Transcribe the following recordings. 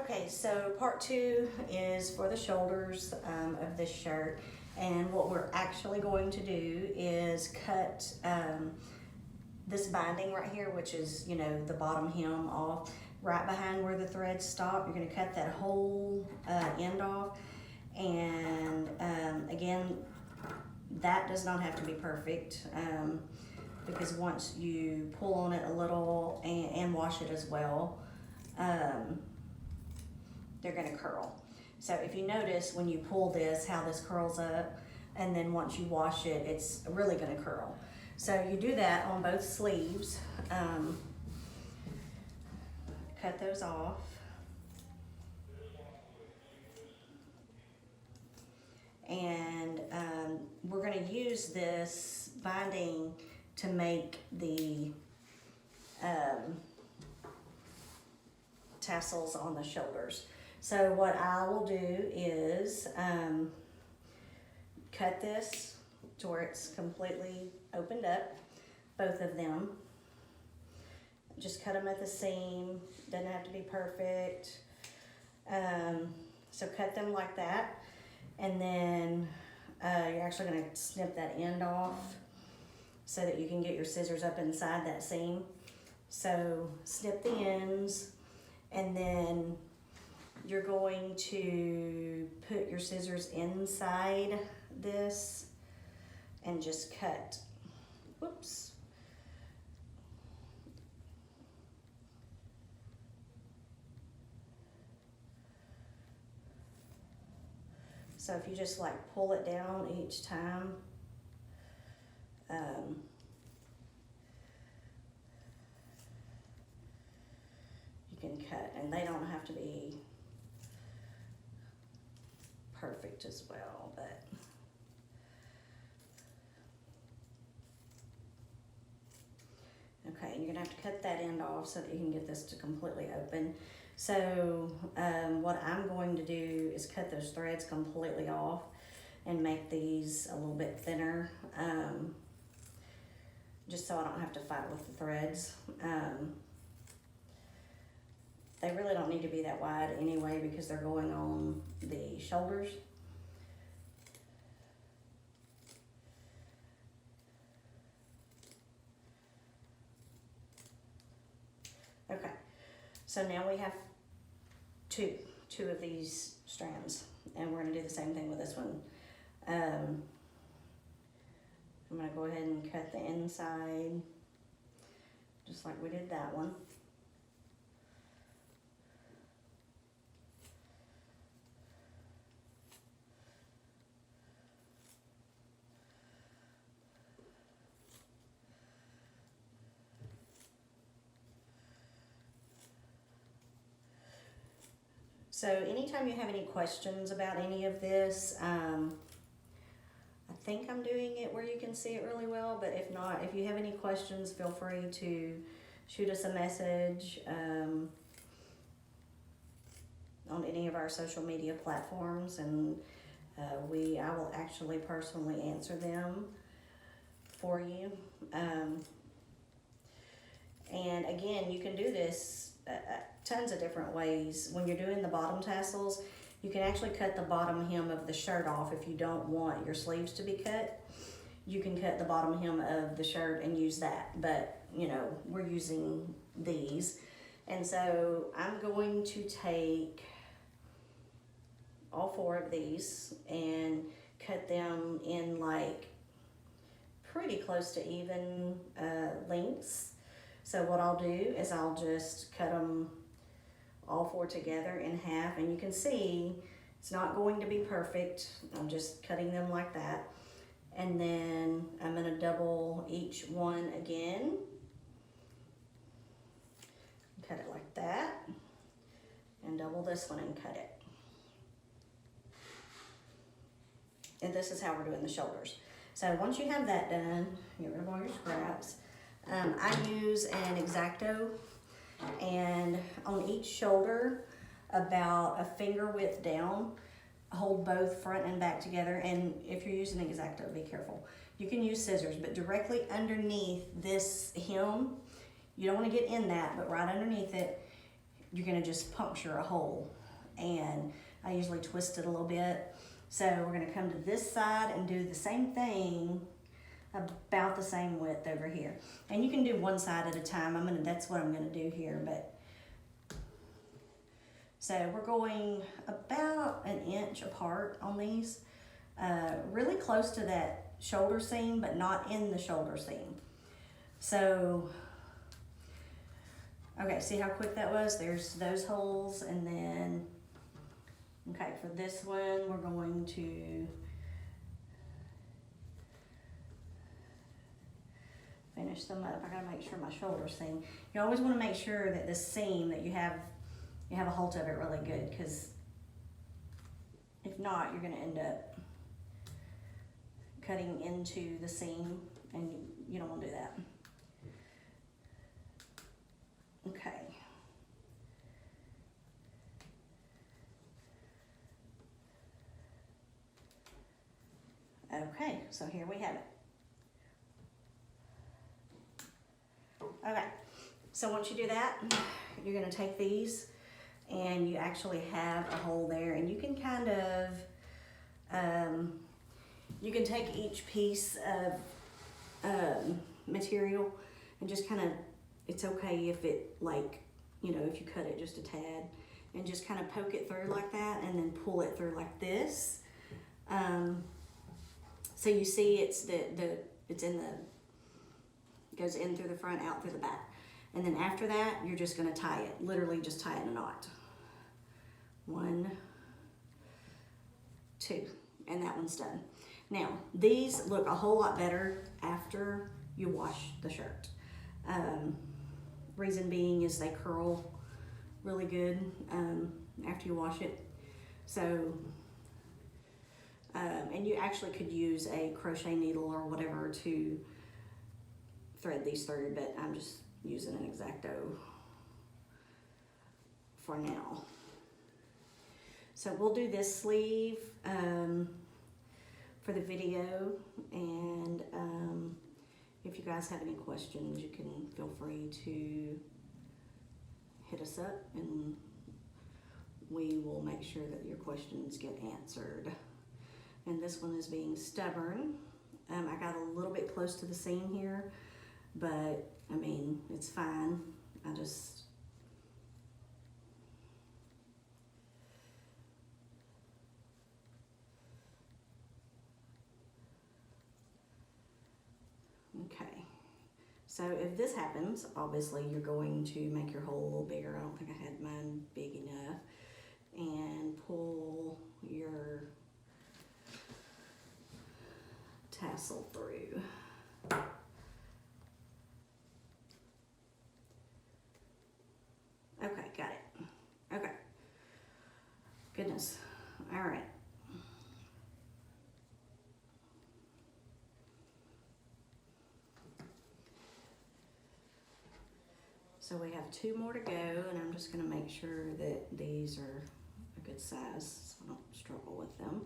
Okay, so part two is for the shoulders of this shirt. And what we're actually going to do is cut this binding right here, which is, you know, the bottom hem off, right behind where the threads stop. You're gonna cut that whole end off. And again, that does not have to be perfect because once you pull on it a little and wash it as well, they're gonna curl. So if you notice when you pull this, how this curls up, and then once you wash it, it's really gonna curl. So you do that on both sleeves. Cut those off. And we're gonna use this binding to make the tassels on the shoulders. So what I will do is cut this to where it's completely opened up, both of them. Just cut them at the seam, doesn't have to be perfect. So cut them like that, and then you're actually gonna snip that end off so that you can get your scissors up inside that seam. So snip the ends, and then you're going to put your scissors inside this and just cut. Whoops. So if you just like pull it down each time, you can cut, and they don't have to be perfect as well, but okay, you're gonna have to cut that end off so that you can get this to completely open. So what I'm going to do is cut those threads completely off and make these a little bit thinner, just so I don't have to fight with the threads. They really don't need to be that wide anyway because they're going on the shoulders. Okay, so now we have two of these strands, and we're gonna do the same thing with this one. I'm gonna go ahead and cut the inside just like we did that one. So anytime you have any questions about any of this, I think I'm doing it where you can see it really well, but if not, if you have any questions, feel free to shoot us a message on any of our social media platforms, and I will actually personally answer them for you. And again, you can do this tons of different ways. When you're doing the bottom tassels, you can actually cut the bottom hem of the shirt off if you don't want your sleeves to be cut. You can cut the bottom hem of the shirt and use that, but you know, we're using these. And so I'm going to take all four of these and cut them in like pretty close to even lengths. So what I'll do is I'll just cut them all four together in half, and you can see it's not going to be perfect. I'm just cutting them like that. And then I'm gonna double each one again. Cut it like that, and double this one and cut it. And this is how we're doing the shoulders. So once you have that done, get rid of all your scraps. I use an X-Acto, and on each shoulder, about a finger width down, hold both front and back together. And if you're using an X-Acto, be careful. You can use scissors, but directly underneath this hem, you don't want to get in that, but right underneath it, you're gonna just puncture a hole. And I usually twist it a little bit. So we're gonna come to this side and do the same thing, about the same width over here. And you can do one side at a time. That's what I'm gonna do here, but. So we're going about an inch apart on these, really close to that shoulder seam, but not in the shoulder seam. So, okay, see how quick that was? There's those holes, and then, okay, for this one, we're going to finish them up. I gotta make sure my shoulder seam. You always wanna make sure that the seam that you have a hold of it really good, because if not, you're gonna end up cutting into the seam, and you don't wanna do that. Okay. Okay, so here we have it. Okay, so once you do that, you're gonna take these, and you actually have a hole there, and you can kind of, you can take each piece of material and just kind of, it's okay if it, like, you know, if you cut it just a tad, and just kind of poke it through like that, and then pull it through like this. So you see it's goes in through the front, out through the back. And then after that, you're just gonna tie it, literally just tie it in a knot. 1, 2, and that one's done. Now, these look a whole lot better after you wash the shirt. Reason being is they curl really good after you wash it. So, and you actually could use a crochet needle or whatever to thread these through, but I'm just using an X-Acto for now. So we'll do this sleeve for the video, and if you guys have any questions, you can feel free to hit us up, and we will make sure that your questions get answered. And this one is being stubborn. I got a little bit close to the seam here, but I mean, it's fine. I just, okay. So if this happens, obviously you're going to make your hole a little bigger. I don't think I had mine big enough. And pull your tassel through. Okay, got it. Okay. Goodness. All right. So we have 2 more to go, and I'm just going to make sure that these are a good size so I don't struggle with them.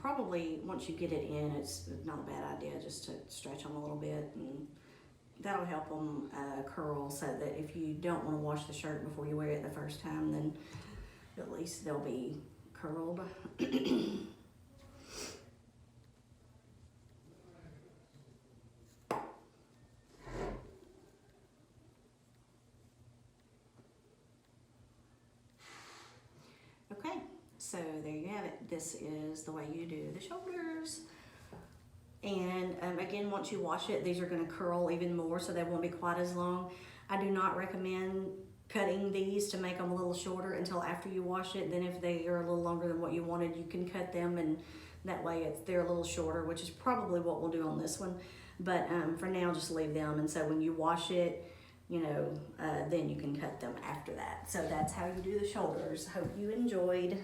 Probably once you get it in, it's not a bad idea just to stretch them a little bit, and that'll help them curl, so that if you don't want to wash the shirt before you wear it the first time, then at least they'll be curled. Okay, so there you have it. This is the way you do the shoulders. And again, once you wash it, these are going to curl even more, so they won't be quite as long. I do not recommend cutting these to make them a little shorter until after you wash it. Then if they are a little longer than what you wanted, you can cut them, and that way they're a little shorter, which is probably what we'll do on this one. But for now, just leave them. And so when you wash it, you know, then you can cut them after that. So that's how you do the shoulders. Hope you enjoyed.